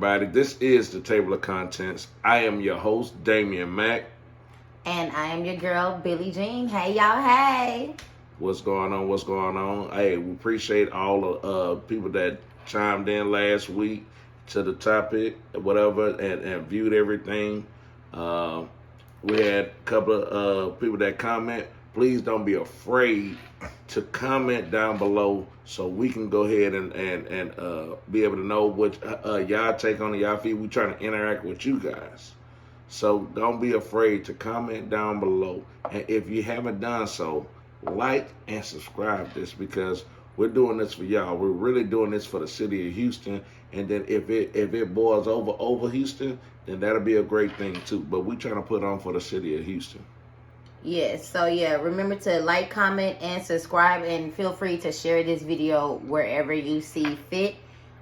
everybody. This is the Table of Contents. I am your host, Damian Mack. And I am your girl, Billie Jean. Hey, y'all. Hey. What's going on? What's going on? Hey, we appreciate all the people that chimed in last week to the topic, whatever, and viewed everything. We had a couple of people that comment. Please don't be afraid to comment down below so we can go ahead and be able to know what y'all take on y'all feed. We trying to interact with you guys. So don't be afraid to comment down below. And if you haven't done so, like and subscribe this, because we're doing this for y'all. We're really doing this for the city of Houston. And then if it boils over Houston, then that'll be a great thing too. But we trying to put on for the city of Houston. Yes, so yeah, remember to like, comment, and subscribe, and feel free to share this video wherever you see fit.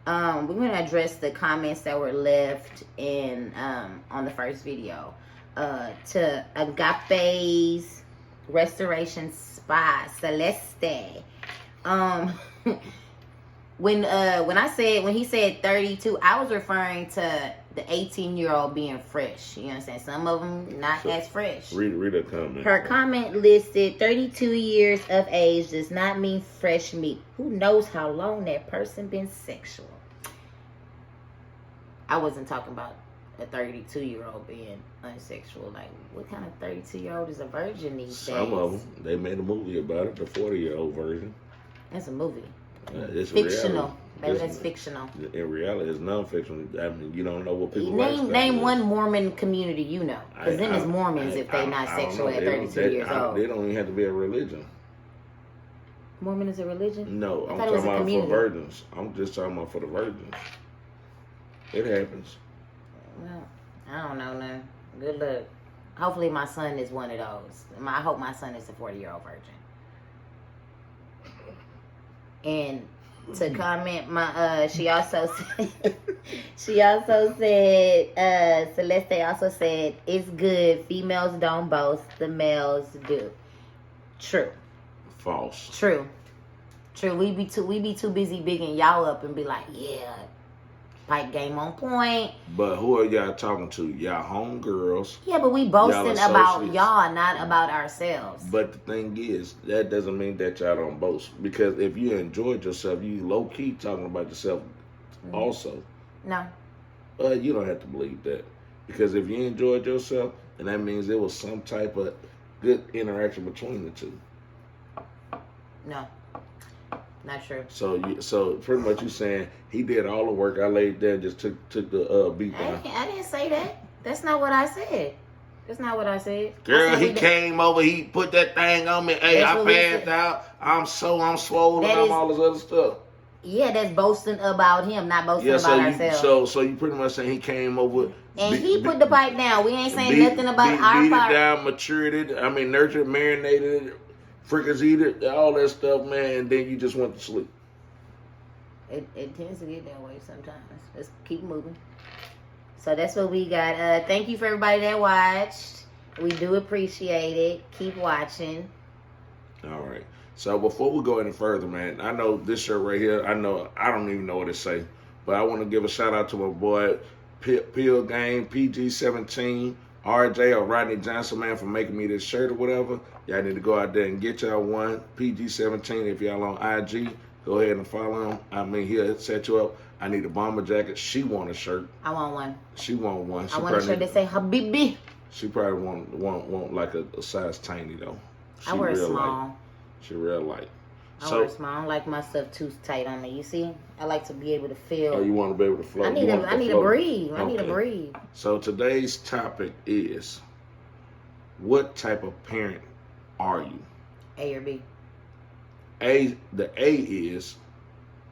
We're going to address the comments that were left in on the first video. To Agape's Restoration Spa, Celeste. When he said 32, I was referring to the 18-year-old being fresh. You know what I'm saying? Some of them not as fresh. Read a comment. Her comment listed 32 years of age does not mean fresh meat. Who knows how long that person been sexual? I wasn't talking about a 32-year-old being unsexual. Like, what kind of 32-year-old is a virgin these days? Some of them, they made a movie about it, the 40-year-old version. That's a movie. It's fictional. Maybe that's fictional. In reality, it's non-fictional. I mean, you don't know what people name one Mormon community you know, because then it's Mormons if they not sexual at 32 years old. They don't even have to be a religion. Mormon is a religion? No, I'm talking about for virgins. I'm just talking about for the virgins. It happens. Well, I don't know now. Good luck. Hopefully my son is one of those. I hope my son is a 40-year-old virgin. And to comment, she also said, Celeste also said, it's good. Females don't boast, the males do. True. False. True. We be too busy bigging y'all up and be like, yeah, pipe game on point. But who are y'all talking to? Y'all homegirls. Yeah, but we boasting about y'all, not about ourselves. But the thing is, that doesn't mean that y'all don't boast. Because if you enjoyed yourself, you low-key talking about yourself also. No. You don't have to believe that. Because if you enjoyed yourself, then that means there was some type of good interaction between the two. No. Not true. So pretty much you saying he did all the work. I laid there and just took the beat down. I didn't say that. That's not what I said. Girl, he came over. He put that thing on me. Hey, I passed out. I'm swollen. I'm all this other stuff. Yeah, that's boasting about him, not boasting about ourselves. So you pretty much saying he came over and he put the pipe down. We ain't saying nothing about our beat part. It down, matured it. I mean, nurtured, marinated it. Freakers eat it, all that stuff, man, and then you just went to sleep. It tends to get that way sometimes. Let's keep moving. So that's what we got. Thank you for everybody that watched. We do appreciate it. Keep watching. All right. So before we go any further, man, I know this shirt right here, I don't even know what it say, but I want to give a shout out to my boy, Peel Game, PG-17. RJ or Rodney Johnson, man, for making me this shirt or whatever. Y'all need to go out there and get y'all one. PG-17, if y'all on IG, go ahead and follow him. I mean, he'll set you up. I need a bomber jacket. She want a shirt. I want one. She want one. I want a shirt that say Habibi. She probably want like a size tiny, though. I wear small. Light. She real light. I wear small. I don't like my stuff too tight on me. You see? I like to be able to feel. Oh, you want to be able to float? I need to breathe. I need to breathe. So today's topic is, what type of parent are you? A or B? The A is,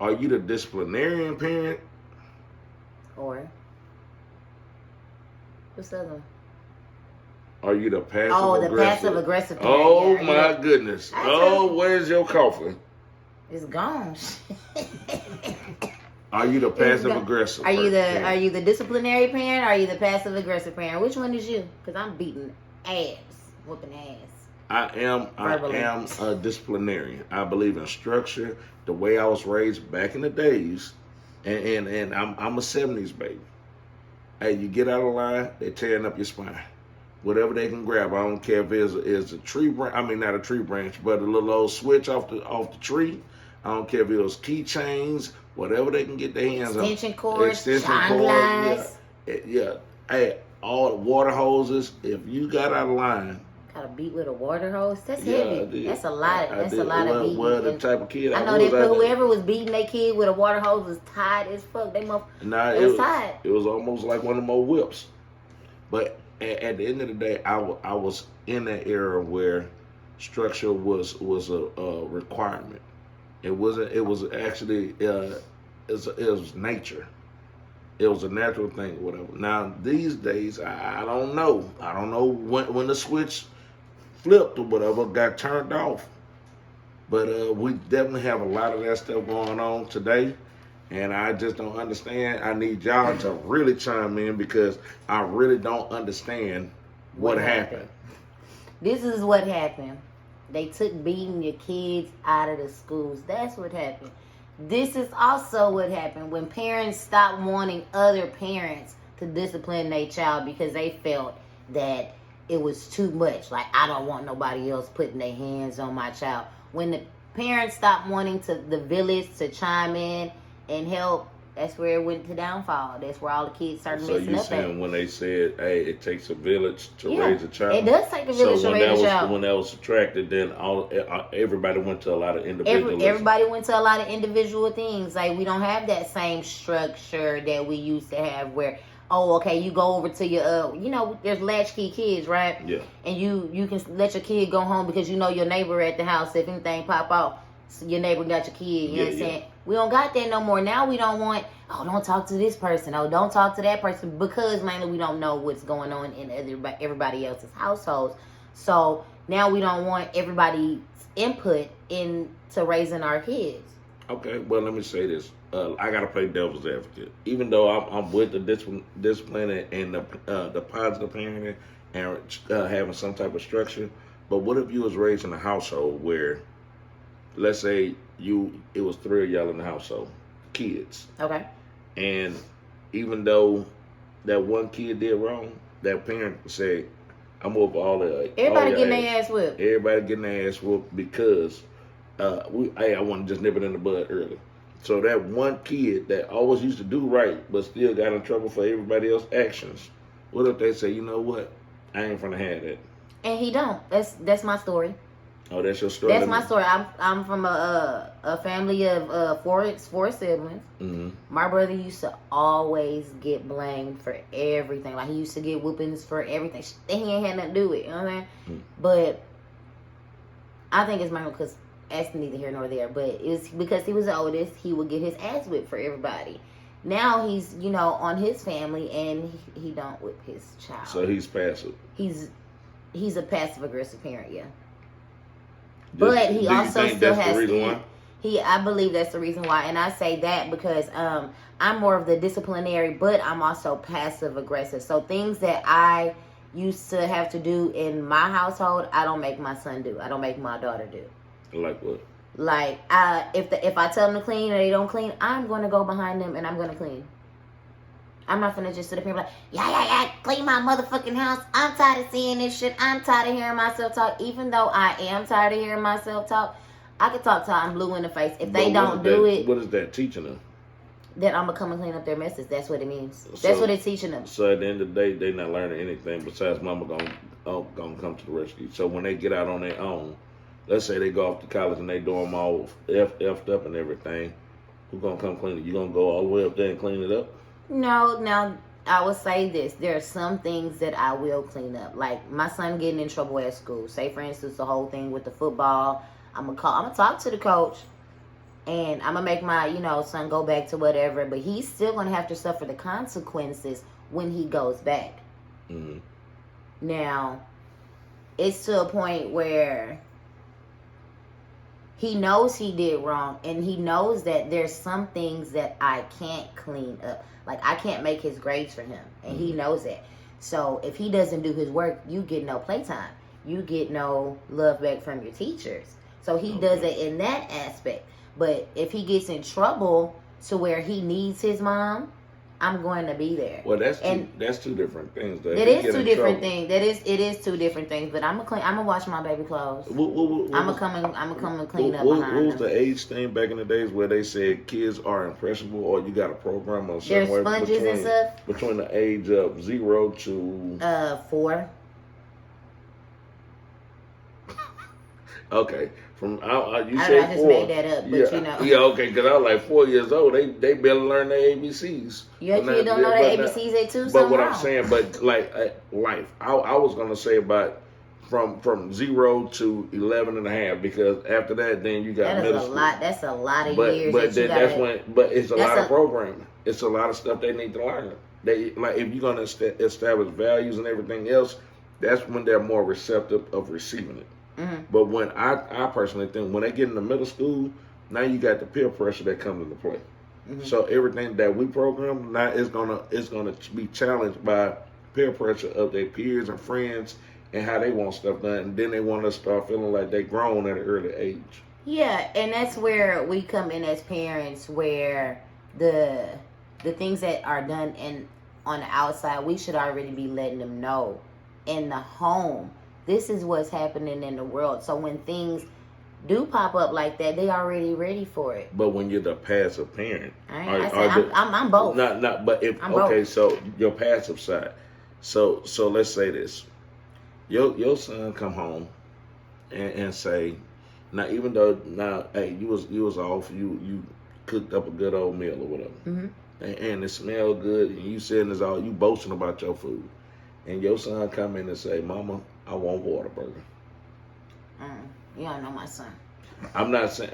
are you the disciplinarian parent? Or? What's the other one? Are you the passive aggressive? Oh, the passive aggressive parent. Oh, my goodness. Where's your coffee? It's gone. Are you the passive aggressive? Are you the disciplinary parent? Or are you the passive aggressive parent? Which one is you? Because I'm beating ass, whooping ass. I am a disciplinarian. I believe in structure, the way I was raised back in the days, and I'm a 70s baby. Hey, you get out of line, they're tearing up your spine. Whatever they can grab, I don't care if it's a tree branch. I mean, not a tree branch, but a little old switch off the tree. I don't care if it was keychains, whatever they can get their hands on. Extension cords, Extension cord, yeah. Hey, all the water hoses. If you got out of line, got to beat with a water hose. That's heavy. That's a lot. That's a lot of beating. Well, the type of kid I know that whoever was beating their kid with a water hose was tired as fuck. It was tired. It was almost like one of them old whips. But at the end of the day, I was in that era where structure was a requirement. It wasn't. It was actually it was nature. It was a natural thing, or whatever. Now these days, I don't know. I don't know when the switch flipped or whatever, got turned off. But we definitely have a lot of that stuff going on today. And I just don't understand. I need y'all to really chime in because I really don't understand what happened. This is what happened. They took beating your kids out of the schools. That's what happened. This is also what happened when parents stopped wanting other parents to discipline their child because they felt that it was too much. Like, I don't want nobody else putting their hands on my child. When the parents stopped wanting the village to chime in and help, that's where it went to downfall. That's where all the kids started messing up. So you saying when they said, hey, it takes a village to raise a child? It does take a village to raise a child. When that was subtracted, then everybody went to a lot of individual. Everybody went to a lot of individual things. Like, we don't have that same structure that we used to have where, oh, okay, you go over to your, there's latchkey kids, right? Yeah. And you can let your kid go home because you know your neighbor at the house. If anything pop off, your neighbor got your kid. You know what I'm saying? We don't got that no more. Now we don't want, don't talk to this person. Oh, don't talk to that person because mainly we don't know what's going on in everybody else's households. So now we don't want everybody's input into raising our kids. Okay, well, let me say this. I got to play devil's advocate. Even though I'm with the discipline and the positive parenting and having some type of structure, but what if you was raised in a household where, let's say it was 3 of y'all in the household, kids. Okay. And even though that one kid did wrong, that parent said, I'm over all the everybody getting their ass whipped. Everybody getting their ass whipped because I want to just nip it in the bud early. So that one kid that always used to do right but still got in trouble for everybody else's actions, what if they say, you know what, I ain't finna have that. And he don't. That's my story. Oh, that's your story? That's my story. I'm from a family of four siblings. Mm-hmm. My brother used to always get blamed for everything. Like, he used to get whoopings for everything. He ain't had nothing to do with it. You know what I'm saying? Mm-hmm. But I think it's mainly because that's neither here nor there. But it's because he was the oldest. He would get his ass whipped for everybody. Now he's, on his family, and he don't whip his child. So he's passive. He's a passive aggressive parent, yeah. But he also still has I believe that's the reason why. And I say that because I'm more of the disciplinary, but I'm also passive aggressive. So things that I used to have to do in my household, I don't make my son do. I don't make my daughter do. Like what? Like, if I tell them to clean and they don't clean, I'm going to go behind them and I'm going to clean. I'm not finna just sit up here and be like, yeah, clean my motherfucking house. I'm tired of seeing this shit. I'm tired of hearing myself talk. Even though I am tired of hearing myself talk, I can talk till I'm blue in the face. If they don't do it. What is that teaching them? That I'm going to come and clean up their messes. That's what it means. That's what it's teaching them. So at the end of the day, they're not learning anything besides mama gonna come to the rescue. So when they get out on their own, let's say they go off to college and they dorm all effed up and everything, who's going to come clean it? You going to go all the way up there and clean it up? No, now I will say this. There are some things that I will clean up. Like my son getting in trouble at school. Say, for instance, the whole thing with the football. I'm going to talk to the coach. And I'm going to make my, son go back to whatever. But he's still going to have to suffer the consequences when he goes back. Mm-hmm. Now, it's to a point where he knows he did wrong. And he knows that there's some things that I can't clean up. Like, I can't make his grades for him. And he knows that. So, if he doesn't do his work, you get no playtime. You get no love back from your teachers. So, he does it in that aspect. But if he gets in trouble to where he needs his mom, I'm going to be there. Well, that's two different things. Though. It is two different things. It is two different things. But I'm gonna wash my baby clothes. I'm gonna come and clean up behind them. What was the age thing back in the days where they said kids are impressionable, or you got a program or something? There's sponges and stuff between the age of 0 to 4. Okay, from you I said just 4. made that up, but you know. Yeah, okay, because I was like 4 years old. They barely learn their ABCs. Your kid don't know their ABCs at 2. But what I'm saying, but like life, I was gonna say about from 0 to 11 and a half, because after that, then you got middle school. That's a lot of years. But it's a lot of programming. It's a lot of stuff they need to learn. They like if you're gonna establish values and everything else, that's when they're more receptive of receiving it. Mm-hmm. But when I personally think when they get into middle school, now you got the peer pressure that comes into play. Mm-hmm. So everything that we program now is gonna be challenged by peer pressure of their peers and friends and how they want stuff done, and then they want to start feeling like they grown at an early age. Yeah, and that's where we come in as parents, where the things that are done on the outside, we should already be letting them know in the home. This is what's happening in the world. So when things do pop up like that, they already ready for it. But when you're the passive parent, I'm both. Not. But if I'm okay, both. So your passive side. So let's say this. Your son come home and say, now even though hey, you was off, you cooked up a good old meal or whatever, mm-hmm. and it smelled good, and you sitting there all you boasting about your food, and your son come in and say, Mama, I want Whataburger. You don't know my son. I'm not saying.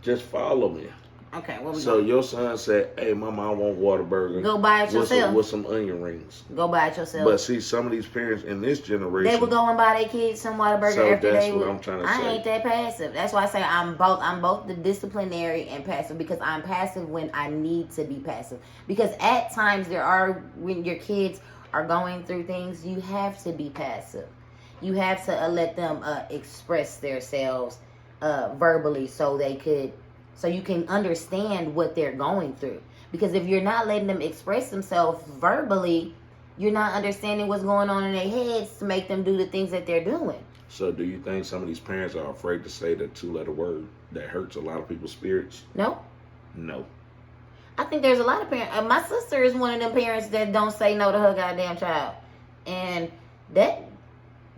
Just follow me. Okay. So your son said, "Hey, Mama, I want Whataburger. Go buy it yourself with some onion rings. Go buy it yourself." But see, some of these parents in this generation, they would go and buy their kids some Whataburger so after that's they what would. I'm trying to say. I ain't that passive. That's why I say I'm both. I'm both the disciplinary and passive, because I'm passive when I need to be passive. Because at times when your kids are going through things, you have to be passive. You have to let them express themselves verbally, so you can understand what they're going through. Because if you're not letting them express themselves verbally, you're not understanding what's going on in their heads to make them do the things that they're doing. So do you think some of these parents are afraid to say the 2-letter word that hurts a lot of people's spirits? No. I think there's a lot of parents. My sister is one of them parents that don't say no to her goddamn child, and that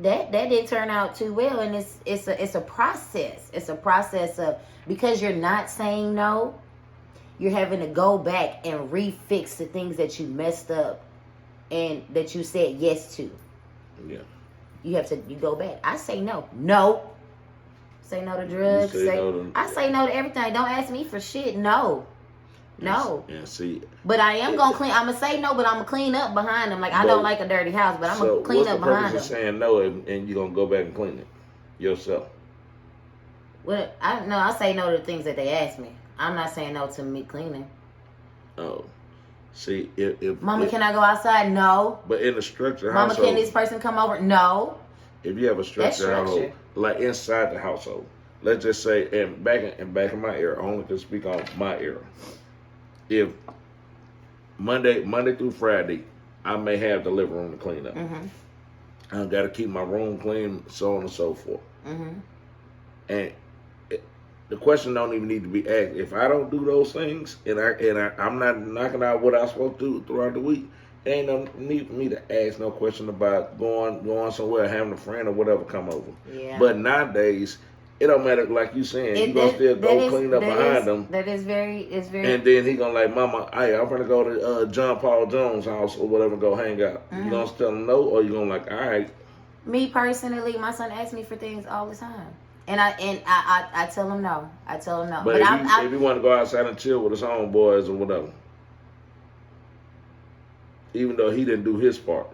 didn't turn out too well. And it's a process. It's a process of, because you're not saying no, you're having to go back and refix the things that you messed up and that you said yes to. Yeah. You go back. I say no. No. Say no to drugs. I say no to everything. Don't ask me for shit. No. Yeah, see. But I am gonna clean. I'm gonna say no, but I'm gonna clean up behind them. Like, I don't like a dirty house, but I'm gonna clean up behind them. So what's the purpose of saying no, and you're gonna go back and clean it yourself? Well, I say no to the things that they ask me. I'm not saying no to me cleaning. Oh, see, if Mama, can I go outside? No. But in a structured Mama, household, can this person come over? No. If you have a structured household, like inside the household, let's just say, and back in my era, I only can speak on my era. If Monday through Friday, I may have the living room to clean up. Mm-hmm. I got to keep my room clean, so on and so forth. Mm-hmm. And the question don't even need to be asked. If I don't do those things, and I'm not knocking out what I'm supposed to do throughout the week, there ain't no need for me to ask no question about going somewhere, having a friend or whatever come over. Yeah. But nowadays, it don't matter, like you saying, you gonna still go clean up behind them. That is very. And then he gonna like, Mama, hey, I'm gonna go to John Paul Jones' house or whatever, go hang out. Mm-hmm. You gonna tell him no, or you gonna like, all right? Me personally, my son asks me for things all the time, and I tell him no. I tell him no. But if he want to go outside and chill with his homeboys or whatever, even though he didn't do his part,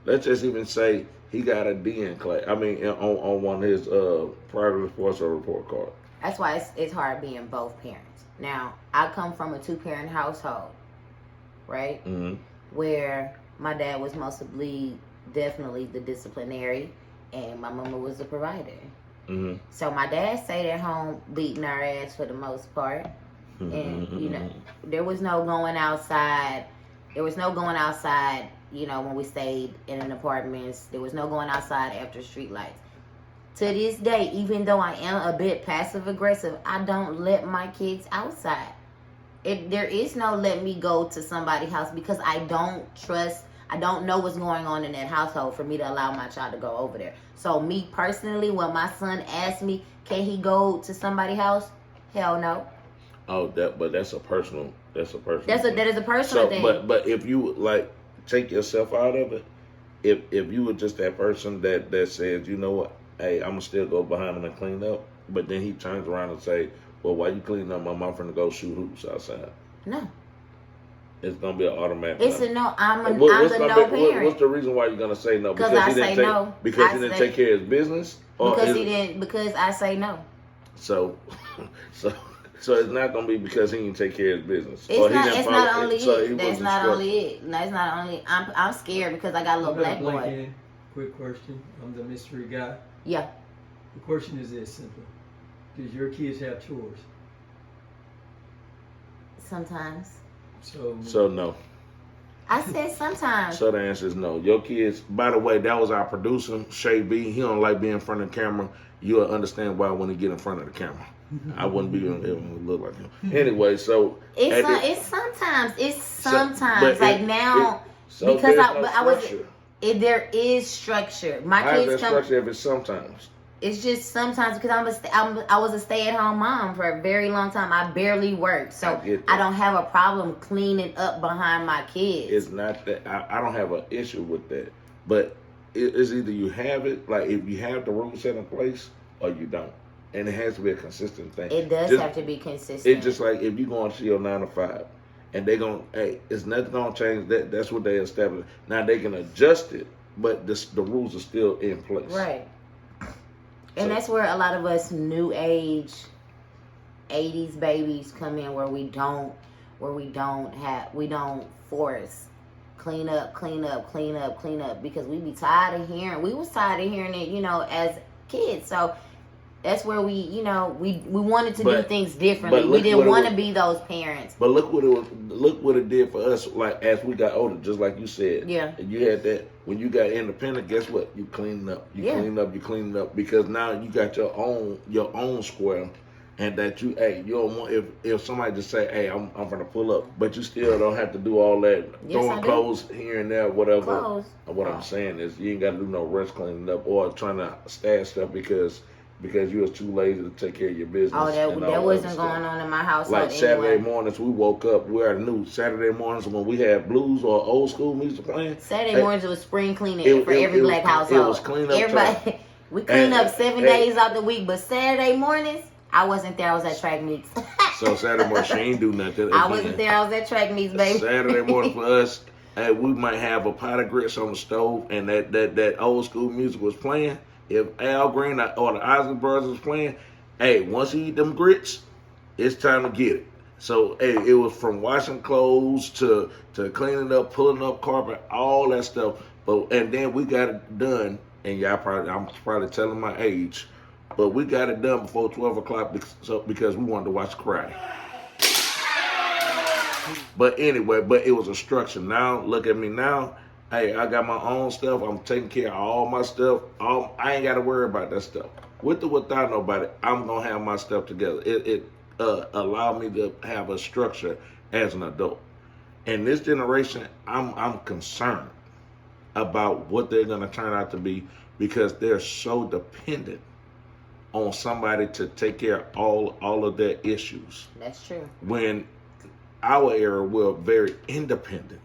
let's just even say he got a D in class. I mean, on one of his progress reports or report card. That's why it's hard being both parents. Now, I come from a 2-parent household, right? Mm-hmm. Where my dad was definitely the disciplinary, and my mama was the provider. Mm-hmm. So my dad stayed at home beating our ass for the most part, And there was no going outside. There was no going outside. When we stayed in an apartment, there was no going outside after street lights. To this day, even though I am a bit passive aggressive, I don't let my kids outside. There is no let me go to somebody's house because I don't know what's going on in that household for me to allow my child to go over there. So me personally, when my son asked me, can he go to somebody's house? Hell no. Oh, but that's a personal. That is a personal thing. But if you like take yourself out of it, if you were just that person that says, you know what, hey, I'm gonna still go behind him and clean up, but then he turns around and say, well, why you cleaning up? My mom finna go shoot hoops outside. No. It's gonna be an automatic. It's a no. I'm the no parent. What's the reason why you're gonna say no? Because I say no. Because he didn't take care of his business. Because I say no. So it's not gonna be because he didn't take care of his business. It's not only it. That's not only it. That's not only. I'm scared because I got a little black boy. Quick question. I'm the mystery guy. Yeah. The question is this simple: does your kids have chores? Sometimes. So no. I said sometimes. So the answer is no. Your kids. By the way, that was our producer, Shay B. He don't like being in front of the camera. You'll understand why when he get in front of the camera. I wouldn't be able to look like him. Anyway, so it's sometimes. There is structure. My How kids is that structure if it's sometimes? It's just sometimes because I was a stay-at-home mom for a very long time. I barely worked, so I don't have a problem cleaning up behind my kids. It's not that I don't have an issue with that, but it's either you have it, like if you have the rules set in place, or you don't, and it has to be a consistent thing. It does have to be consistent. It's just like if you going to your 9 to 5, and they it's nothing gonna change. That's what they established. Now they can adjust it, but the rules are still in place. Right. And that's where a lot of us new age 80s babies come in, where we don't force clean up because we was tired of hearing it, as kids. So that's where we wanted to do things differently. We didn't want to be those parents. But look what it did for us. Like as we got older, just like you said. Yeah. And you had that when you got independent. Guess what? You cleaning up. You cleaning up because now you got your own square, and that you don't want if somebody just say, hey, I'm gonna pull up, but you still don't have to do all that throwing clothes here and there, whatever. What I'm saying is you ain't got to do no rush cleaning up or trying to stash stuff because you was too lazy to take care of your business. Oh, that wasn't going on in my household. Like Saturday mornings, we woke up. We already knew Saturday mornings when we had blues or old school music playing. Saturday mornings was spring cleaning for every black household. It was clean up. Everybody, we clean up 7 days out the week, but Saturday mornings, I wasn't there. I was at track meets. So Saturday morning, she ain't do nothing. I wasn't there. I was at track meets, baby. Saturday morning for us, we might have a pot of grits on the stove, and that old school music was playing. If Al Green or the Isley Brothers was playing, once you eat them grits, it's time to get it. So, it was from washing clothes to cleaning up, pulling up carpet, all that stuff. And then we got it done, and I'm probably telling my age, but we got it done before 12 o'clock because we wanted to watch karate. But anyway, it was a structure. Now, look at me now. Hey, I got my own stuff. I'm taking care of all my stuff. I ain't got to worry about that stuff. With or without nobody, I'm going to have my stuff together. It allowed me to have a structure as an adult. In this generation, I'm concerned about what they're going to turn out to be because they're so dependent on somebody to take care of all of their issues. That's true. When our era, we're very independent.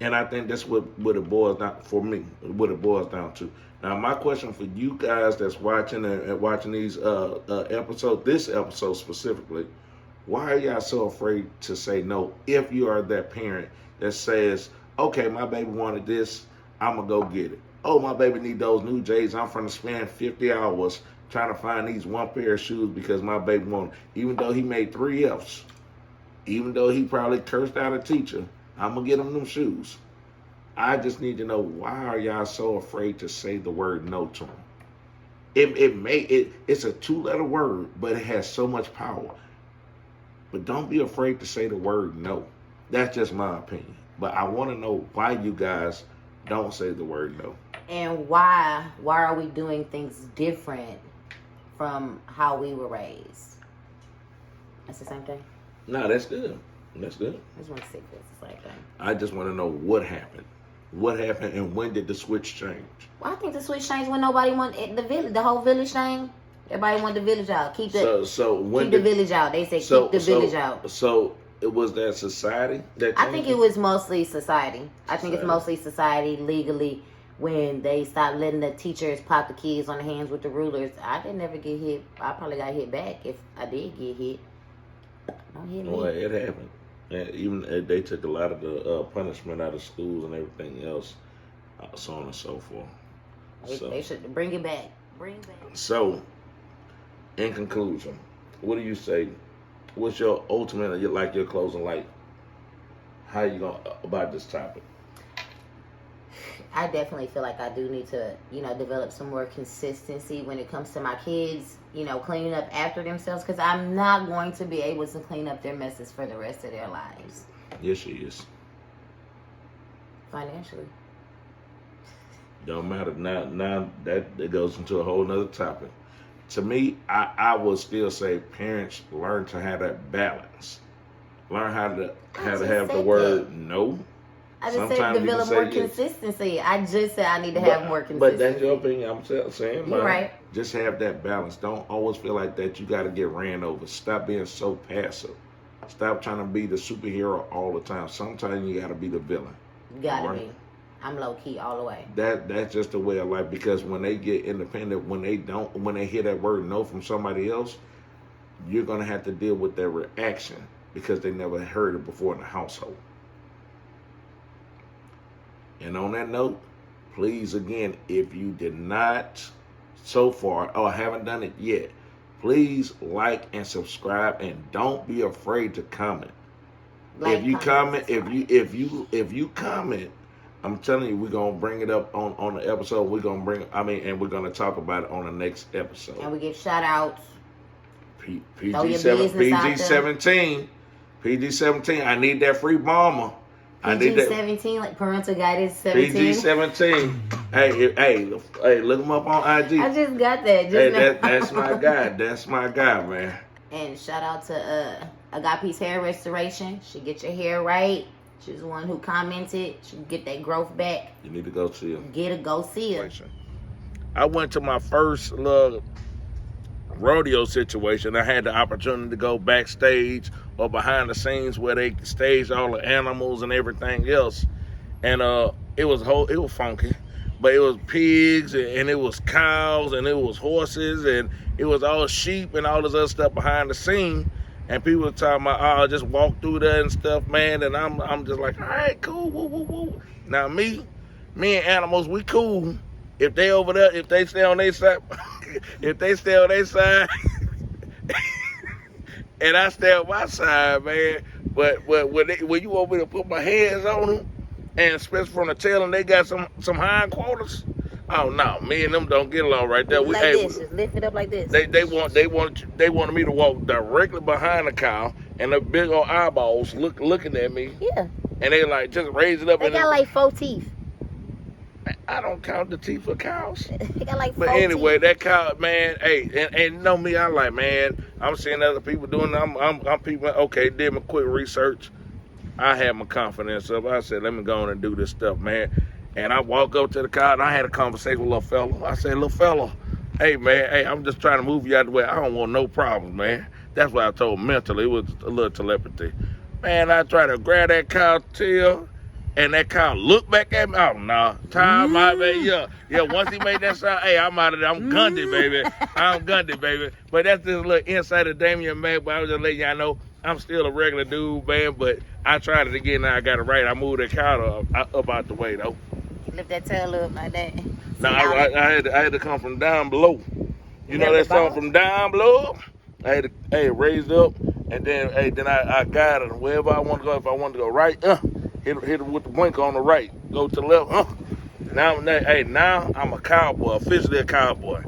And I think that's what it boils down for me. What it boils down to. Now, my question for you guys that's watching and watching these episodes, this episode specifically, why are y'all so afraid to say no? If you are that parent that says, "Okay, my baby wanted this, I'm gonna go get it. Oh, my baby need those new J's. I'm gonna spend 50 hours trying to find these one pair of shoes because my baby wanted." Even though he made 3 F's, even though he probably cursed out a teacher, I'm going to get them shoes. I just need to know, why are y'all so afraid to say the word no to them? It's a 2-letter word, but it has so much power. But don't be afraid to say the word no. That's just my opinion. But I want to know why you guys don't say the word no. And why are we doing things different from how we were raised? That's the same thing? No, that's good. That's good. I just want to say this. It's the same thing. I just want to know what happened. What happened and when did the switch change? Well, I think the switch changed when nobody wanted the village, the whole village thing. Everybody wanted the village out. Keep the village out. They said keep the village out. So it was that society that changed? I think it was mostly society. I think it's mostly society legally when they stopped letting the teachers pop the kids on the hands with the rulers. I didn't ever get hit. I probably got hit back if I did get hit. Don't hit me. Well, it happened. And even they took a lot of the punishment out of schools and everything else, so on and so forth. They should bring it back. Bring it back. So, in conclusion, what do you say? What's your ultimate, your closing, how you going about this topic? I definitely feel like I do need to, develop some more consistency when it comes to my kids, cleaning up after themselves, because I'm not going to be able to clean up their messes for the rest of their lives. Yes, she is. Financially. Don't matter. Now that goes into a whole nother topic. To me, I would still say parents learn to have that balance. Learn how to have the word no. I just said develop more consistency. I just said I need to have more consistency. But that's your opinion. I'm saying, you're right. Just have that balance. Don't always feel like that you got to get ran over. Stop being so passive. Stop trying to be the superhero all the time. Sometimes you got to be the villain. You got to be. I'm low key all the way. That's just the way of life. Because when they get independent, when they hear that word no from somebody else, you're gonna have to deal with their reaction because they never heard it before in the household. And on that note, please again, if you did not so far or haven't done it yet, please like and subscribe and don't be afraid to comment. If you comment, I'm telling you, we're gonna bring it up on the episode. We're gonna talk about it on the next episode. And we give shout outs. PG-17. PG-17. I need that free bomber. PG-17, like parental guidance 17. PG-17. hey, look him up on IG. I just got that. That's my guy. That's my guy, man. And shout out to Agape's Hair Restoration. She get your hair right. She's the one who commented. She can get that growth back. You need to go see her. Go see her. I went to my first little rodeo situation. I had the opportunity to go backstage or behind the scenes where they staged all the animals and everything else. And it was funky. But it was pigs and it was cows and it was horses and it was all sheep and all this other stuff behind the scene. And people were talking about, just walk through there and stuff, man. And I'm just like, all right, cool, woo, woo, woo. Now me and animals, we cool. If they over there, if they stay on their side, and I stay on my side, man. But when you want me to put my hands on them, and especially from the tail, and they got some hind quarters. Oh no, me and them don't get along right there. Just lift it up like this. They wanted me to walk directly behind the cow, and the big old eyeballs looking at me. Yeah. And they like just raise it up. They got like 4 teeth. I don't count the teeth for cows. They got like 4 But anyway, teeth. that cow, man. Hey, and you know me, I like, man. I'm seeing other people doing it. I'm people. Okay, did my quick research. I had my confidence up. I said, let me go on and do this stuff, man. And I walk up to the car, and I had a conversation with little fella. I said, little fella, hey, man, I'm just trying to move you out of the way. I don't want no problems, man. That's what I told him mentally. It was a little telepathy. Man, I tried to grab that cow tail, and that cow looked back at me. Oh, no. Time out, man. Yeah, once he made that sound, hey, I'm out of there. I'm Gundy, baby. I'm Gundy, baby. But that's just a little insight of Damien, man. But I was just letting y'all know I'm still a regular dude, man. But I tried it again. Now I got it right. I moved that cow up out the way, though. Lift that tail up like that. No, I had to come from down below. You know that song, From Down Below? I had to raise it up, and then I got it wherever I want to go. If I want to go right, hit it with the blink on the right. Go to the left, Now I'm a cowboy, officially a cowboy.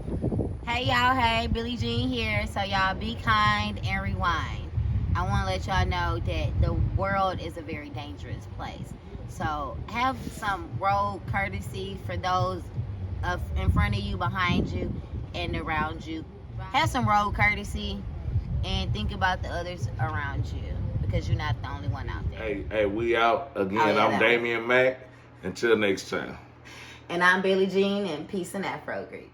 Hey y'all, hey, Billie Jean here. So y'all be kind and rewind. I want to let y'all know that the world is a very dangerous place. So have some road courtesy for those in front of you, behind you, and around you. Have some road courtesy and think about the others around you, because you're not the only one out there. Hey, we out again. Oh, yeah, I'm Damian Mack. Until next time. And I'm Billie Jean, and peace and Afro Greek.